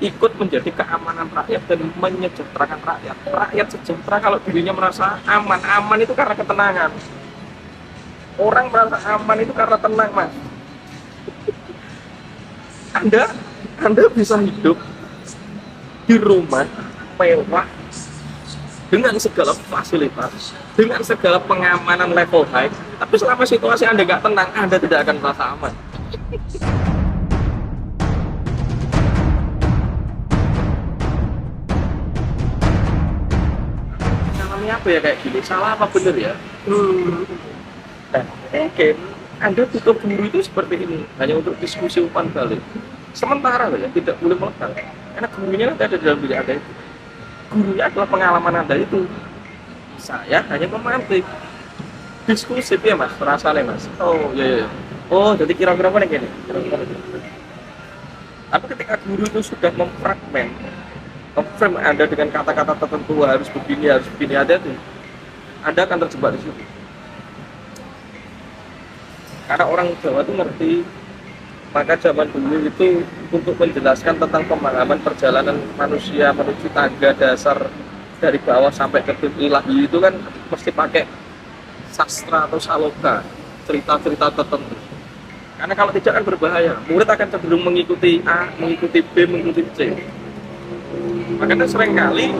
ikut menjadi keamanan rakyat dan menyejahterakan rakyat. Rakyat sejahtera kalau dirinya merasa aman. Aman itu karena ketenangan. Orang merasa aman itu karena tenang, Mas. Anda Anda bisa hidup di rumah mewah dengan segala fasilitas, dengan segala pengamanan level high, tapi selama situasi Anda nggak tenang, Anda tidak akan merasa aman. Salahnya apa ya kayak gini? Salah apa bener ya? Nah, mungkin Anda butuh guru itu seperti ini, hanya untuk diskusi umpan balik. Sementara ya, tidak boleh melekat. Karena gurunya nanti ada dalam diri Anda itu. Gurunya adalah pengalaman Anda itu. Saya hanya memantik. Diskusi ya Mas, rasanya Mas. Oh iya. Oh, jadi kira-kira apa nih? Tapi ketika guru itu sudah memfragmen, memframe Anda dengan kata-kata tertentu harus begini ada tuh, Anda akan terjebak di situ. Karena orang Jawa itu ngerti, maka zaman dulu itu untuk menjelaskan tentang pemahaman perjalanan manusia menuju tangga dasar dari bawah sampai ke ilahi itu kan mesti pakai sastra atau saloka, cerita-cerita tertentu. Karena kalau tidak kan berbahaya, murid akan cenderung mengikuti A, mengikuti B, mengikuti C. Makanya seringkali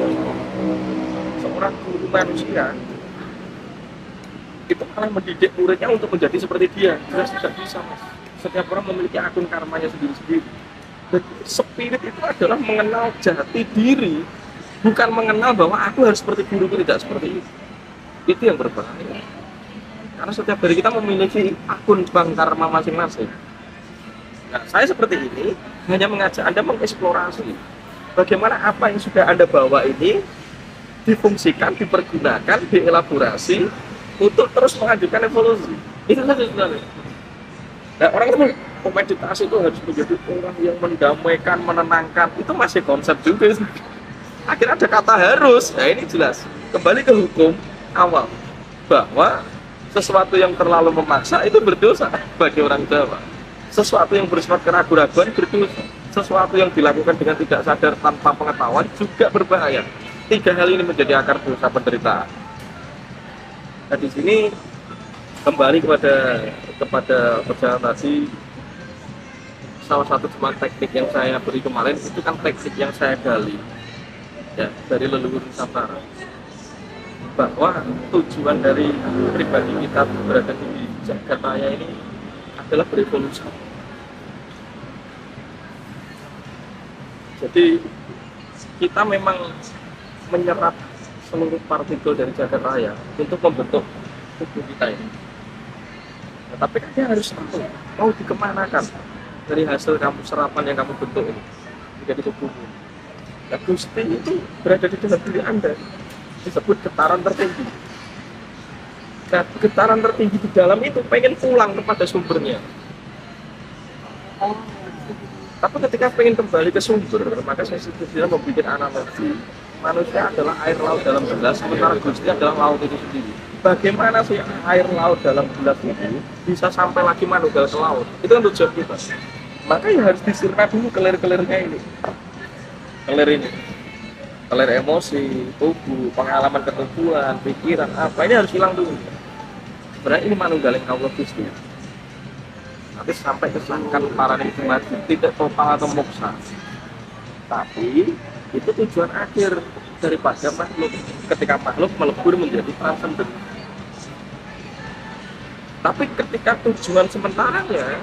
seorang guru manusia itu malah mendidik muridnya untuk menjadi seperti dia. Jelas tidak bisa, Mas. Setiap orang memiliki akun karmanya sendiri-sendiri. Dan spirit itu adalah mengenal jati diri, bukan mengenal bahwa aku harus seperti guruku, tidak seperti itu. Itu yang berbahaya. Karena setiap hari kita memiliki akun bank karma masing-masing. Nah, saya seperti ini hanya mengajak Anda mengeksplorasi bagaimana apa yang sudah Anda bawa ini difungsikan, dipergunakan, dielaborasi untuk terus menghadirkan evolusi. Itu saja sebenarnya. Nah, orang itu meditasi itu harus menjadi orang yang mendamaikan, menenangkan. Itu masih konsep juga. Akhirnya ada kata harus. Nah, ini jelas. Kembali ke hukum awal bahwa sesuatu yang terlalu memaksa itu berdosa bagi orang Jawa. Sesuatu yang bersifat keraguan-raguan berdosa. Sesuatu yang dilakukan dengan tidak sadar tanpa pengetahuan juga berbahaya. 3 hal ini menjadi akar dosa penderitaan. Nah, di sini kembali kepada perjalanan tadi, salah satu cuma teknik yang saya beri kemarin itu kan teknik yang saya gali ya dari leluhur Nusantara, bahwa tujuan dari pribadi kita berada di jagat raya ini adalah berevolusi. Jadi kita memang menyerap seluruh partikel dari jagat raya untuk membentuk tubuh kita ini. Nah, tapi kan dia harus tahu mau dikemanakan dari hasil kamu serapan yang kamu bentuk ini menjadi tubuhmu. Nah, Gusti itu berada di dalam diri Anda, disebut getaran tertinggi. Nah, getaran tertinggi di dalam itu pengen pulang kepada sumbernya. Tapi ketika pengen kembali ke sumber, maka saya sudah membuat analogi. Manusia adalah air laut dalam gelas, sementara Gusti adalah laut itu sendiri. Bagaimana sih air laut dalam gelas itu bisa sampai lagi manunggal ke laut? Itu kan tujuan kita. Maka ya harus disirna dulu kelir-kelirnya ini. Kelir ini. Kelir emosi, tubuh, pengalaman ketubuhan, pikiran, apa ini harus hilang dulu. Sebenarnya ini manunggal yang Allah Gusti. Nanti sampai ke sangkan para nikmat tidak total atau moksa. Tapi itu tujuan akhir daripada makhluk. Ketika makhluk melebur menjadi transenden. Tapi ketika tujuan sementaranya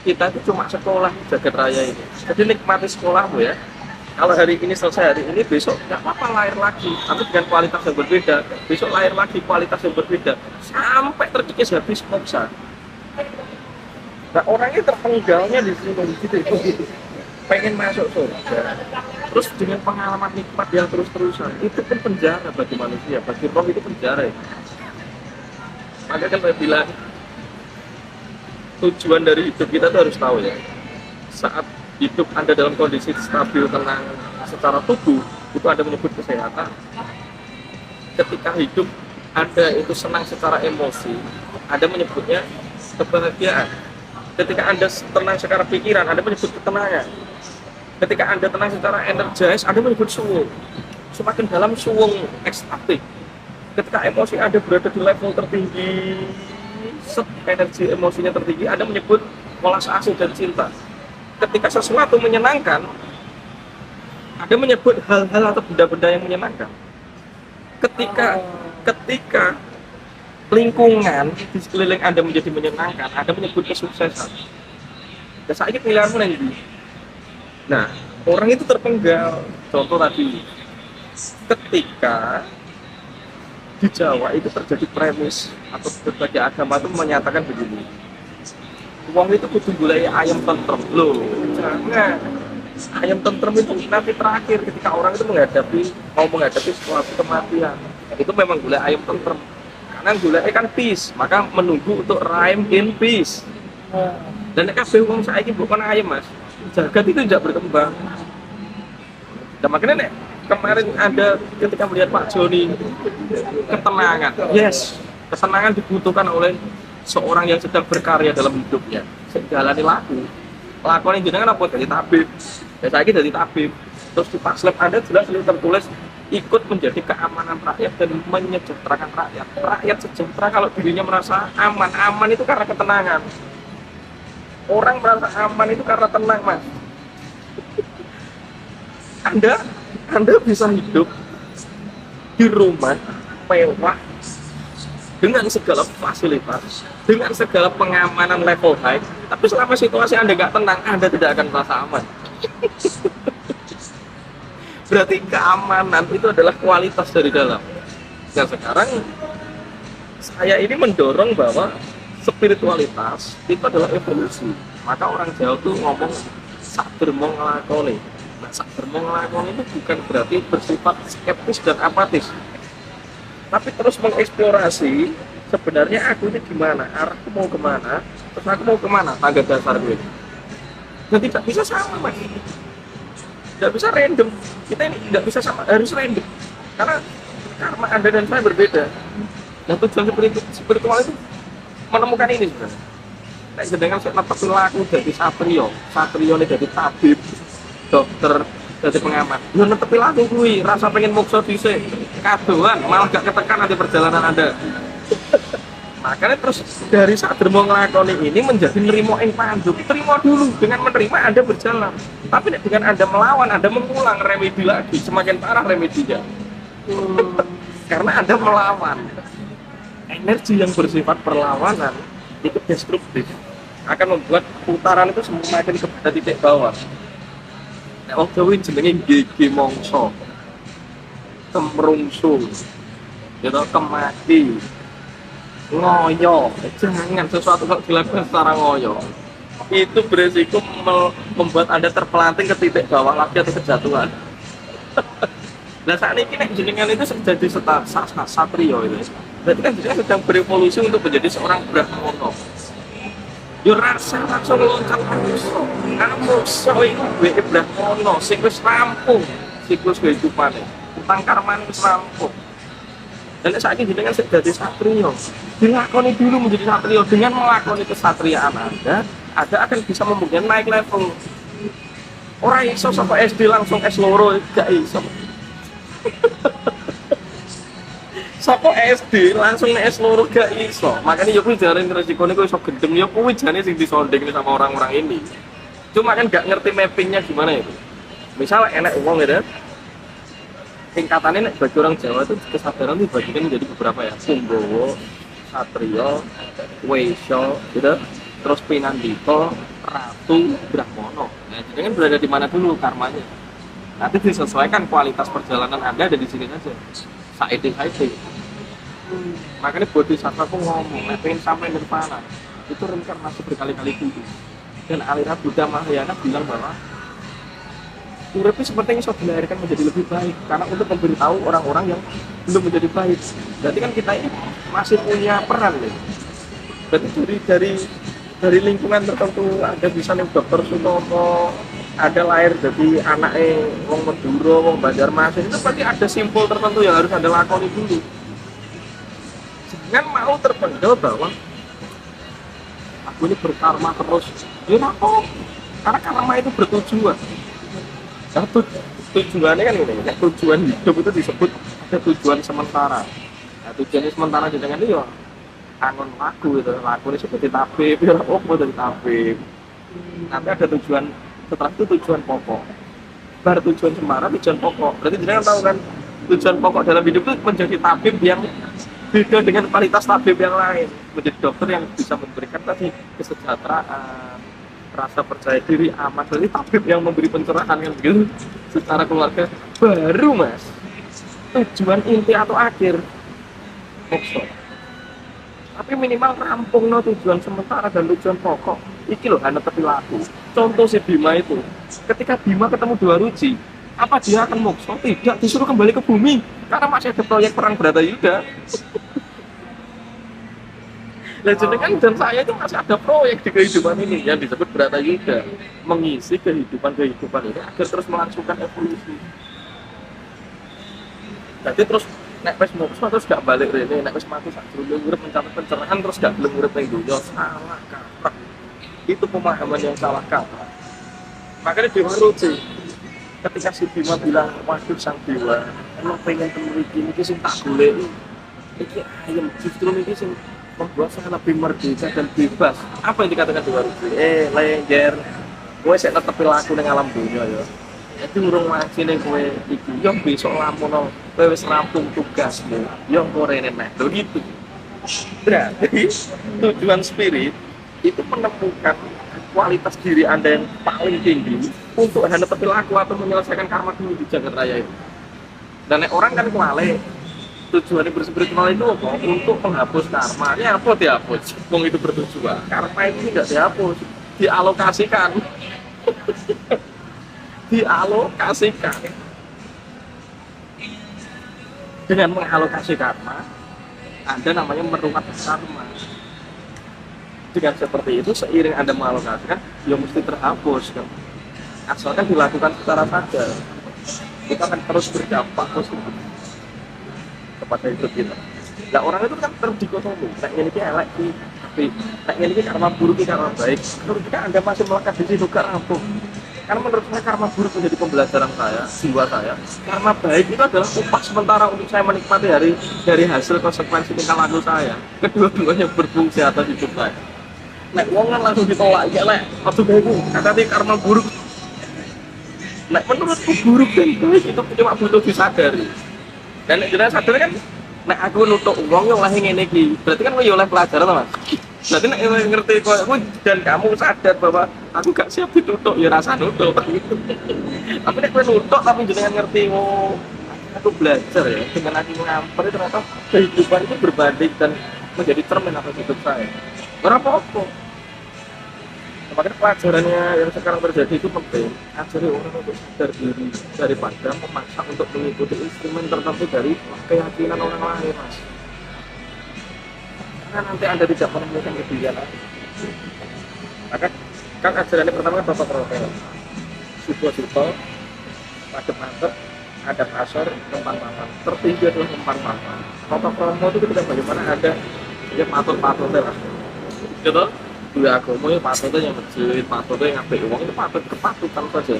kita itu cuma sekolah jagat raya ini. Jadi nikmati sekolahmu ya. Kalau hari ini selesai hari ini, besok nggak apa-apa lahir lagi, tapi dengan kualitas yang berbeda. Besok lahir lagi kualitas yang berbeda sampai terkikis habis moksa. Nah, orangnya terpenggalnya di sini gitu. Pengen masuk surga, terus dengan pengalaman nikmat yang terus-terusan, itu pun penjara bagi manusia, bagi roh itu penjara ya. Maka kan saya bilang tujuan dari hidup kita tuh harus tahu ya. Saat hidup Anda dalam kondisi stabil, tenang secara tubuh, itu Anda menyebut kesehatan. Ketika hidup Anda itu senang secara emosi, Anda menyebutnya kebahagiaan. Ketika Anda tenang secara pikiran, Anda menyebut ketenangan. Ketika Anda tenang secara energis, Anda menyebut suwung. Semakin dalam suwung ekstatik. Ketika emosi Anda berada di level tertinggi, energi emosinya tertinggi, Anda menyebut welas asih dan cinta. Ketika sesuatu menyenangkan, Anda menyebut hal-hal atau benda-benda yang menyenangkan. Ketika lingkungan di sekeliling Anda menjadi menyenangkan, Anda menyebut kesuksesan. Dan saya pilihanmu nanti. Nah, orang itu terpenggal. Contoh tadi, ketika di Jawa itu terjadi premis atau berbagai agama itu menyatakan begini, uang itu kudu gulai ayam tentrem. Loh, jangan. Ayam tentrem itu nanti terakhir ketika orang itu mau menghadapi suatu kematian. Itu memang gulai ayam tentrem. Karena gulai kan peace, maka menunggu untuk rhyme in peace. Dan kabeh wong saiki bukan ayam, Mas. Jagat itu tidak berkembang. Dan makanya kemarin Anda ketika melihat Pak Joni, ketenangan. Yes, ketenangan dibutuhkan oleh seorang yang sedang berkarya dalam hidupnya. Sejalani lakukan jenengan apa jadi tabib. Ya saya jadi tabib. Terus di paslep Anda jelas tertulis ikut menjadi keamanan rakyat dan menyejahterakan rakyat. Rakyat sejahtera kalau dirinya merasa aman. Aman itu karena ketenangan. Orang merasa aman itu karena tenang, Mas. Anda bisa hidup di rumah mewah dengan segala fasilitas, dengan segala pengamanan level high, tapi selama situasi Anda nggak tenang, Anda tidak akan merasa aman. Berarti keamanan itu adalah kualitas dari dalam. Nah sekarang saya ini mendorong bahwa spiritualitas itu adalah evolusi. Maka orang Jawa tuh ngomong sakdermo nglakoni. Nah, sakdermo nglakoni itu bukan berarti bersifat skeptis dan apatis, tapi terus mengeksplorasi sebenarnya aku ini gimana, arahku mau kemana, terus aku mau kemana, tangga dasar gue. Dan tidak bisa sama, Mas. Tidak bisa random. Kita ini tidak bisa sama, harus random. Karena karma Anda dan saya berbeda. Dan tujuan spiritual itu menemukan ini sebenarnya. Nah, sedangkan saya netepin laku jadi satrio ini jadi tabib, dokter, jadi pengamat. Lu netepin laku gue, rasa pengen mokso dhisik, kadoan, malah gak ketekan nanti perjalanan Anda. Makanya terus dari sadhermo nglakoni ini menjadi nerimo ing pandu. Terima dulu, dengan menerima Anda berjalan. Tapi dengan Anda melawan, Anda mengulang remedi lagi, semakin parah remedinya. Karena Anda melawan. Energi yang bersifat perlawanan itu destruktif, akan membuat putaran itu semakin kepada titik bawah. Nek wong Jawa jenenge gigi mongso, kemrungsu, gitu, kemati, ngoyo. Jangan sesuatu kalau dilakukan secara ngoyo, itu beresiko membuat Anda terpelanting ke titik bawah lagi atau kejatuhan. Nah saat ini jenengan itu jadi satrio itu. Berarti kan dia sedang berevolusi untuk menjadi seorang Brahmana. Yo rasa langsung loncat Amoksa itu gue Brahmana, siklus rampung, siklus kehidupannya, tentang karma wis rampung. Dan saat ini dengan jadi satrio, dilakoni dulu menjadi satrio. Dengan melakoni kesatriaan Anda akan bisa memungkinkan naik level. Orang iso sampai SD langsung S2 gak iso. Sapa SD langsung S2 gak iso. Makanya yo kuwi jarene resikone kok iso gendem yo kuwi jane sing disonding sama orang-orang ini. Cuma kan gak ngerti mappingnya gimana itu. Misal enak uang gitu. Tingkatannya bagi orang Jawa itu kesadaran itu bagikan menjadi beberapa ya. Punggawa, Satrio, Waisya, gitu. Terus Pinandika, Ratu, Brahmana. Nah, jadi kan berada di mana dulu karmanya. Nanti disesuaikan kualitas perjalanan Anda ada di sini saja. Saiti. Makanya Bodhisattva pun ngomong, pengen sampai nirvana itu reinkarnasi berkali-kali dulu. Dan aliran Buddha Mahayana bilang bahwa urip sepertinya bisa dilahirkan menjadi lebih baik karena untuk memberitahu orang-orang yang belum menjadi baik. Berarti kan kita ini masih punya peran nih. Berarti dari lingkungan tertentu ada bisa nih Dokter Sutomo, ada lahir jadi anaknya wong Madura, wong Banjarmasin, itu berarti ada simpul tertentu yang harus Anda lakoni dulu. Jangan mau terpenggal bahwa aku ini berkarma terus. Ya apa? Karena karma itu bertujuan. Nah, tujuannya kan ini, ya, tujuan hidup itu disebut ada tujuan sementara. Nah, tujuannya sementara jenengan itu ya angon lagu itu, lagu ini seperti tabib, ya apa dari tabib. Nanti ada tujuan setelah itu tujuan pokok. Baru tujuan semara, tujuan pokok. Berarti jenengan tahu kan tujuan pokok dalam hidup itu menjadi tabib yang beda dengan kualitas tabib yang lain, menjadi dokter yang bisa memberikan tadi kesejahteraan, rasa percaya diri, aman. Jadi tabib yang memberi pencerahan kan begitu secara keluarga. Baru mas tujuan inti atau akhir mokso. Tapi minimal rampung no tujuan sementara dan tujuan pokok. Iki loh hanya tepi laku. Contoh si Bima itu, ketika Bima ketemu Dewa Ruci, apa dia akan mokso? Tidak, disuruh kembali ke bumi karena masih ada proyek perang Bratayuda. Nah, jenengan dan saya itu masih ada proyek di kehidupan ini yang disebut Bratayuda, mengisi kehidupan ini agar terus melangsungkan evolusi. Jadi terus nek wis mokso terus gak balik rene, nek wis mati sak durunge urip mencapai pencerahan terus gak gelem urip ning donya, salah kaprah. Itu pemahaman yang salah kaprah. Makanya Dewa Ruci ketika si Bima bilang, waduh sang dewa, emang pengen temen iki sing tak golek iki ayam, justru iki sing membuat saya lebih merdeka dan bebas. Apa yang dikatakan Dewa Ruci? Lengger, kowe sik netepi laku ning alam dunya ya. Jadi urung mati ning kowe iki, yo besok lamun kowe wis rampung tugasmu, yo korene meh. Lho gitu. Berarti tujuan spirit itu menemukan kualitas diri Anda yang paling tinggi untuk Anda netepi laku atau menyelesaikan karma dulu di jagat raya itu. Dan orang kan kuale tujuannya berspiritual itu apa? Untuk menghapus karma. Ini apa dihapus? Wong itu bertujuan. Karma itu tidak dihapus, dialokasikan. Dialokasikan. Dengan mengalokasi karma, Anda namanya merumat karma. Dengan seperti itu, seiring Anda mengalokasikan, ya mesti terhapus kan. Asalkan dilakukan secara sadar, itu akan terus berdampak positif kepada hidup kita. Nah, orang itu kan terdikotomi, nek ngene iki elek iki, tapi nek ngene iki karma buruk iki karma baik. Menurut kita Anda masih melekat di situ gak rampung. Karena menurut saya karma buruk menjadi pembelajaran saya, jiwa saya. Karma baik itu adalah upah sementara untuk saya menikmati dari hasil konsekuensi tingkah laku saya. Kedua-duanya berfungsi atas hidup saya. Nek wong kan langsung ditolak ya lek, waktu baikku kata dia karma buruk. Nek menurutku buruk dan baik itu cuma butuh disadari. Dan nek jenengan sadar kan, nek aku nutuk wong yo lahi ngene iki, berarti kan kowe yo oleh pelajaran to Mas. Berarti nek ngerti kowe dan kamu sadar bahwa aku gak siap ditutuk ya rasa nutuk. Tapi nek kowe nutuk tapi jenengan ngerti oh aku belajar ya dengan aku ngamper ternyata kehidupan itu berbanding dan menjadi cermin atas hidup saya. Ora apa-apa. Makanya pelajarannya yang sekarang terjadi itu penting, ajari orang untuk sadar diri daripada memaksa untuk mengikuti instrumen tertentu dari keyakinan orang lain Mas. Karena nanti Anda tidak menemukan kebijakan. Maka kan ajarannya pertama kan Bapak Profesor Supo, mantep, ada pasar, tempat makan, tertinggi adalah tempat makan. Bapak Promo itu kita bagaimana ada dia patut-patutnya Mas. Gitu? Dua agama yang patutnya yang masjid, patutnya yang ngambil uang itu patut kepatutan saja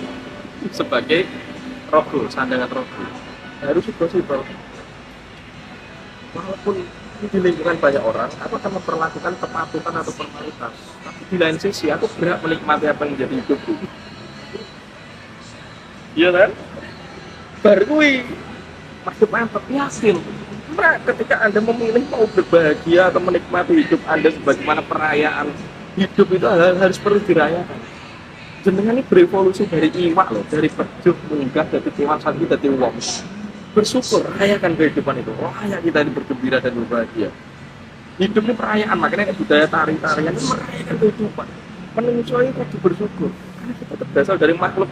sebagai rogo, sandangan rogo harus simpel. Walaupun di lingkungan banyak orang, aku akan memperlakukan kepatutan atau formalitas, tapi di lain sisi aku berhak menikmati apa yang menjadi hidupku. Iya kan? Baru masuk mantap yakin. Nah, ketika Anda memilih mau berbahagia atau menikmati hidup Anda sebagaimana perayaan hidup itu harus perlu dirayakan. Jenengan ini berevolusi dari iwak loh, dari pejuh munggah dari kewan saat kita dari uang. Bersyukur, rayakan kehidupan itu. Layak kita ini bergembira dan berbahagia. Hidup ini perayaan, makanya budaya tari-tarian itu merayakan kehidupan. Manusia itu harus bersyukur, karena kita berasal dari makhluk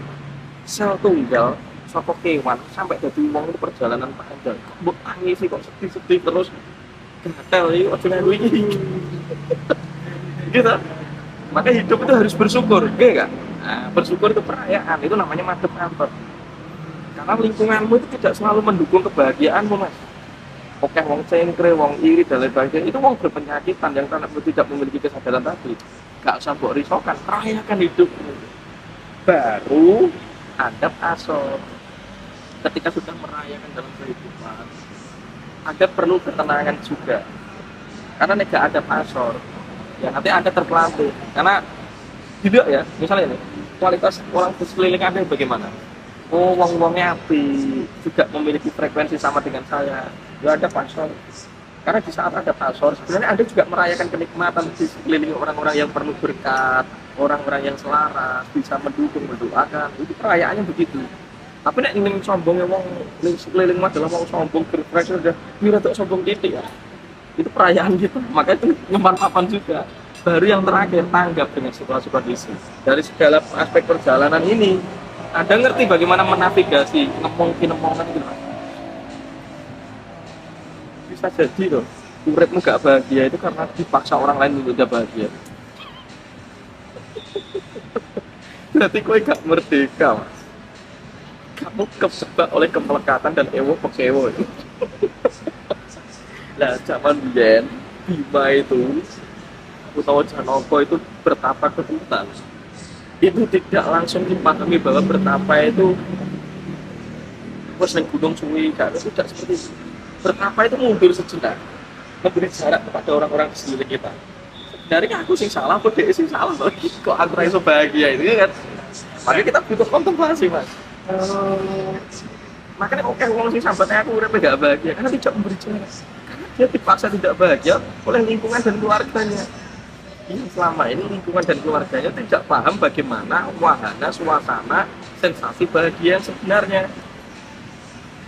sel tunggal, saka kewan sampai jadi uang itu perjalanan panjang. Mbok tangisi kok sedih-sedih terus gatel iki ojo nganggo iki. Gitu. Maka hidup itu harus bersyukur, oke enggak? Nah, bersyukur itu perayaan, itu namanya mantep-mantep. Karena lingkunganmu itu tidak selalu mendukung kebahagiaanmu, Mas. Oke, wong cengkre, wong iri dan lain sebagainya, itu wong berpenyakitan yang tidak memiliki kesadaran tadi. Gak usah mbok risokan, rayakan hidup. Baru adab asor. Ketika sudah merayakan dalam kehidupan, ada perlu ketenangan juga. Karena nggak ada asor, ya nanti Anda terpelanting. Karena tidak ya, misalnya nih, kualitas orang di sekeliling Anda bagaimana? Oh, wong-wongnya api, juga memiliki frekuensi sama dengan saya. Ya ada pasor. Karena di saat ada pasor, sebenarnya Anda juga merayakan kenikmatan di sekeliling orang-orang yang penuh berkat, orang-orang yang selaras, bisa mendukung, mendoakan. Itu perayaannya begitu. Tapi nek ning sombongnya wong ning sekeliling mah adalah mau sombong berprestasi udah kira tuh sombong titik ya. Itu perayaan gitu. Maka itu nyimpan papan juga. Baru yang terakhir tanggap dengan situasi kondisi. Dari segala aspek perjalanan ini, Anda ngerti bagaimana menavigasi nemong-nemongan gitu. Bisa jadi loh, uripmu gak bahagia itu karena dipaksa orang lain untuk udah bahagia. Berarti kowe gak merdeka, Mas. Kamu kejebak oleh kemelekatan dan ewo pekewo itu. Nah, zaman biyen Bima itu utawa Janoko itu bertapa ke hutan. Itu tidak langsung dipahami bahwa bertapa itu wes ning gunung suwi, tidak seperti itu. Bertapa itu mundur sejenak, memberi jarak kepada orang-orang di sekeliling kita. Sebenarnya aku sing salah, apa dia sing salah, kok aku rasa bahagia itu ya kan? Makanya kita butuh kontemplasi, Mas. Makanya oke ngomong sing sambatnya aku udah gak bahagia karena tidak memberi jarak. Karena dia dipaksa tidak bahagia oleh lingkungan dan keluarganya. Ini selama ini lingkungan dan keluarganya tidak paham bagaimana wahana, suasana, sensasi bahagia yang sebenarnya.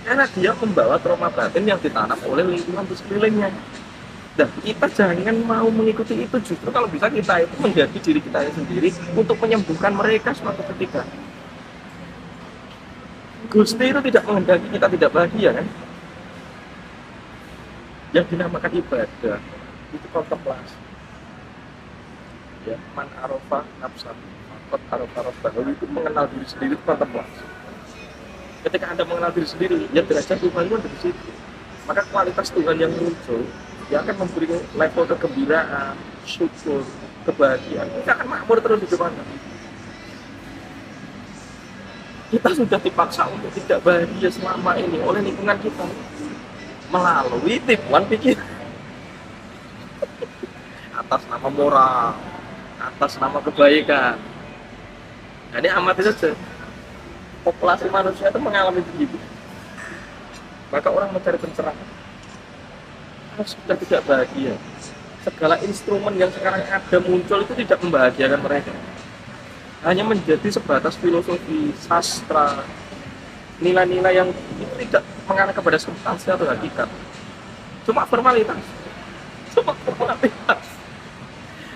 Karena dia membawa trauma batin yang ditanam oleh lingkungan di sekelilingnya. Dan kita jangan mau mengikuti itu, justru kalau bisa kita itu menjadi diri kita sendiri untuk menyembuhkan mereka suatu ketika. Gusti itu tidak menghendaki kita tidak bahagia kan? Yang dinamakan ibadah itu kontemplasi. Ya, man arafah nafsan, fakot arafah rabbahu itu mengenal diri sendiri itu kontemplasi. Ketika Anda mengenal diri sendiri, ya derajat Tuhan itu ada di situ. Maka kualitas Tuhan yang muncul, dia akan memberi level kegembiraan, syukur, kebahagiaan. Kita akan makmur terus di depan. Kita sudah dipaksa untuk tidak bahagia selama ini oleh lingkungan kita melalui tipuan pikir atas nama moral, atas nama kebaikan. Nah, ini amati saja. Populasi manusia itu mengalami begitu. Maka orang mencari pencerahan. Kalau sudah tidak bahagia, segala instrumen yang sekarang ada muncul itu tidak membahagiakan mereka. Hanya menjadi sebatas filosofi, sastra, nilai-nilai yang itu tidak mengarah kepada substansi atau hakikat. Cuma formalitas. Cuma formalitas.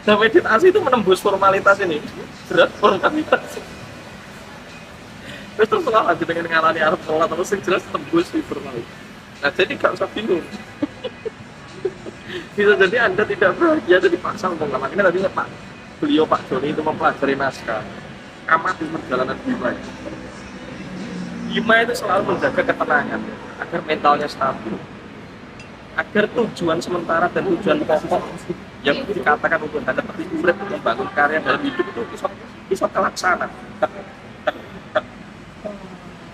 Nah, meditasi itu menembus formalitas ini. Berat formalitas. Terus lanjut dengan ngalami arep sholat terus yang jelas tembus di formalitas. Nah, jadi gak usah bingung. Bisa jadi Anda tidak bahagia jadi dipaksa untuk lama. Ini tadi Pak Joni itu mempelajari naskah. Amati perjalanan Bima. Bima itu selalu menjaga ketenangan agar mentalnya stabil. Agar tujuan sementara dan tujuan pokok yang dikatakan untuk Anda seperti urip membangun karya dalam hidup itu bisa terlaksana.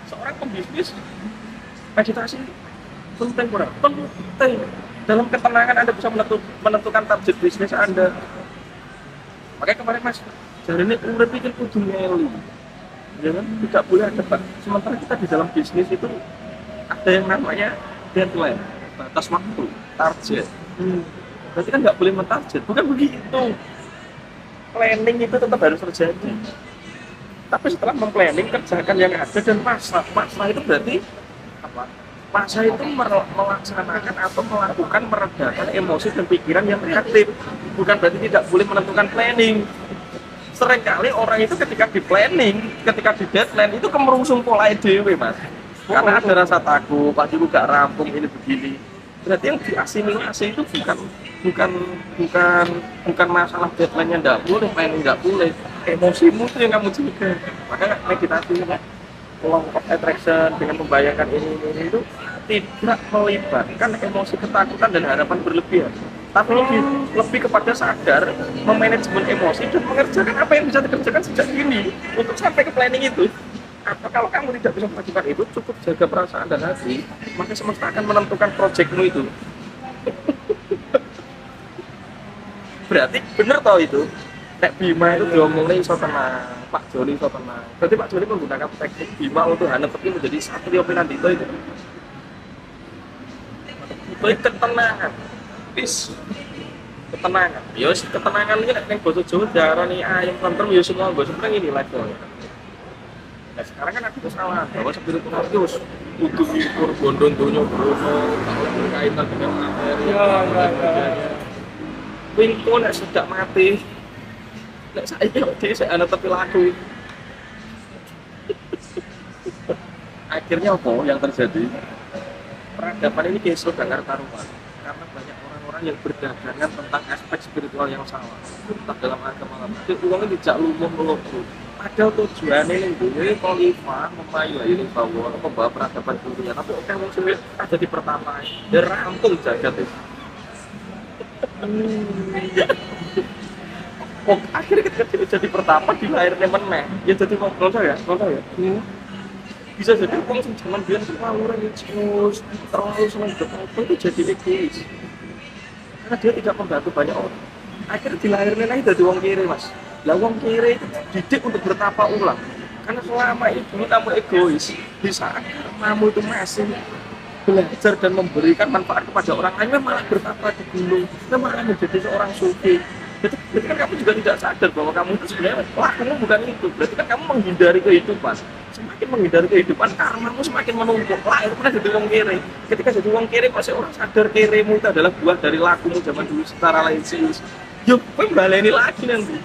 Seorang pembisnis meditasi penting kurang penting. Dalam ketenangan Anda bisa menentukan target bisnis Anda. Makanya kemarin Mas, jadi ini urip itu kudu ngeli. Ya kan? Tidak boleh ada Pak. Sementara kita di dalam bisnis itu ada yang namanya deadline, batas waktu, target. Berarti kan nggak boleh mentarget, bukan begitu. Planning itu tetap harus terjadi. Tapi setelah memplanning, kerjakan yang ada dan pasrah itu berarti apa? Masa itu melaksanakan atau melakukan meredakan emosi dan pikiran yang reaktif. Bukan berarti tidak boleh menentukan planning. Seringkali orang itu ketika di planning, ketika di deadline itu kemerungsung pola dewe Mas. Karena ada rasa takut, Pak Ibu gak rampung ini begini. Berarti yang diasimilasi itu bukan masalah deadline-nya enggak boleh, planning enggak boleh. Emosimu itu yang kamu jaga. Maka meditasi kan law of attraction dengan membayangkan ini itu tidak melibatkan emosi ketakutan dan harapan berlebihan, tapi lebih kepada sadar memanajemen emosi dan mengerjakan apa yang bisa dikerjakan sejak ini untuk sampai ke planning itu. Atau kalau kamu tidak bisa melakukan itu, cukup jaga perasaan dan hati, maka semesta akan menentukan proyekmu itu. Berarti bener tau itu. Nek Bima itu diomongnya iso tenang, Pak Joni iso tenang. Berarti Pak Joni menggunakan teknik Bima untuk hanepi menjadi Satrio Pinandito itu. Itu ketenangan. Bis. Ketenangan. Ya ketenangan ini nek basa Jawa diarani ayam tentrem ya semua gue seneng ini level. Nah sekarang kan aku salah bahwa spiritual itu kudu ngikur bondon dunia Bruno, tak oleh berkaitan dengan materi. Ya. Wingko nek sudah mati, nek saya dia saya tapi laku. Akhirnya apa yang terjadi? Peradaban ini gesrot dan karuan karena banyak orang-orang yang berdagangan tentang aspek spiritual yang salah. Entah dalam agama apa, itu uangnya tidak lumpuh melulu. Padahal tujuannya ini khalifah memayu ini bahwa membawa peradaban dunia. Tapi orang muslim ada di pertama, dia rampung jagat itu. Oh, akhirnya ketika jadi pertama di lahirnya meneh, ya jadi ngobrol saya. Bisa jadi uang zaman biar terlalu religius, terlalu senang berapa itu jadi egois. Karena dia tidak membantu banyak orang. Akhirnya dilahirkan lagi dari uang kiri mas. Lah uang kiri itu didik untuk bertapa ulang. Karena selama itu kamu egois, di saat kamu itu masih belajar dan memberikan manfaat kepada orang lain, malah bertapa di gunung, malah menjadi seorang sufi. Berarti kan kamu juga tidak sadar bahwa kamu itu sebenarnya lakumu bukan itu. Berarti kan kamu menghindari kehidupan. Semakin menghindari kehidupan, karmamu semakin menumpuk. Lahir pernah jadi wong kere. Ketika jadi wong kere, pasti orang sadar keremu itu adalah buah dari lakumu zaman dulu secara lain sih. Yuk, baleni lagi nanti.